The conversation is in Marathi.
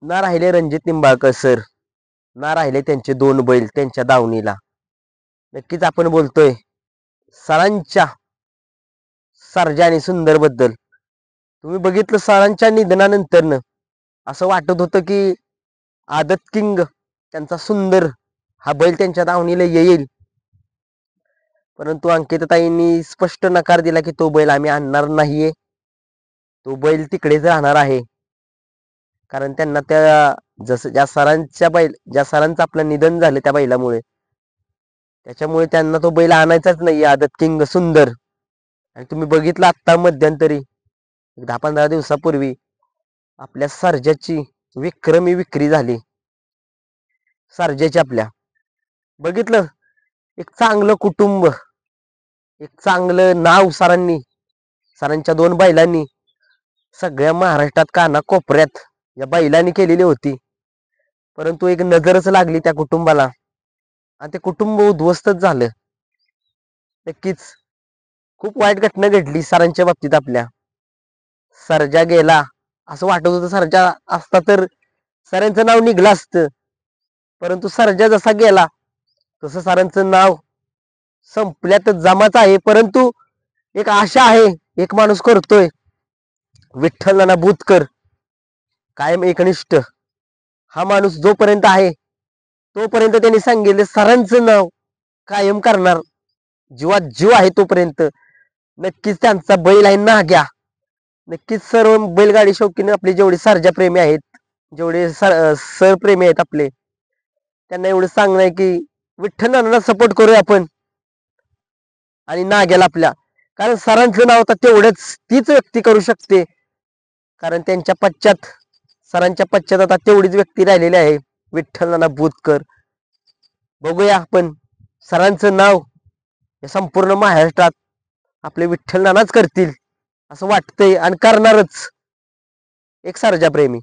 ना राहिले रणजित निंबाळकर सर, ना राहिले त्यांचे दोन बैल त्यांच्या दावणीला. नक्कीच आपण बोलतोय सरांच्या सर्जा आणि सुंदर बद्दल. तुम्ही बघितलं सरांच्या निधनानंतर असं वाटत होतं की आदत किंग त्यांचा सुंदर हा बैल त्यांच्या दावणीला येईल, परंतु अंकिताताईंनी स्पष्ट नकार दिला की तो बैल आम्ही आणणार नाहीये, तो बैल तिकडेच राहणार आहे. कारण त्यांना त्या जसं ज्या सरांचं आपलं निधन झालं त्या बैलामुळे, त्याच्यामुळे त्यांना तो बैल आणायचाच नाही आदत किंग सुंदर. आणि तुम्ही बघितलं आत्ता मध्यंतरी 10-15 दिवसापूर्वी आपल्या सर्जाची विक्रमी विक्री झाली. सर्जाची आपल्या बघितलं, एक चांगलं कुटुंब, एक चांगलं नाव सरांच्या दोन बैलांनी सगळ्या महाराष्ट्रात कानाकोपऱ्यात या बैलांनी केलेली होती. परंतु एक नजरच लागली त्या कुटुंबाला आणि ते कुटुंब उद्ध्वस्तच झालं. नक्कीच खूप वाईट घटना घडली सरांच्या बाबतीत आपल्या. सर्जा गेला असं वाटत होतं, सर्जा असता तर सरांचं नाव निघलं असतं, परंतु सर्जा जसा गेला तसं सरांचं नाव संपल्यातच जमाच आहे. परंतु एक आशा आहे, एक माणूस करतोय, विठ्ठल नाना बुतकर कायम एकनिष्ठ. हा माणूस जोपर्यंत आहे तोपर्यंत त्यांनी सांगितले सरांचं नाव कायम करणार, जीवात जीव आहे तोपर्यंत. नक्कीच त्यांचा बैल आहे नाग्या. नक्कीच सर्व बैलगाडी शौकीन आपले जेवढे सर्जा प्रेमी आहेत, जेवढे सर प्रेमी आहेत आपले, त्यांना एवढं सांगणं आहे की विठ्ठल नानांना सपोर्ट करूया आपण आणि नाग्याला आपल्या. कारण सरांचं नाव आता तेवढंच तीच व्यक्ती करू शकते, कारण सरांच्या पश्चात आता तेवढीच व्यक्ती राहिलेली आहे, विठ्ठल नाना बुतकर. बघूया आपण सरांचं नाव या संपूर्ण महाराष्ट्रात आपले विठ्ठल नानाच करतील असं वाटतंय आणि करणारच एक सर्जा प्रेमी.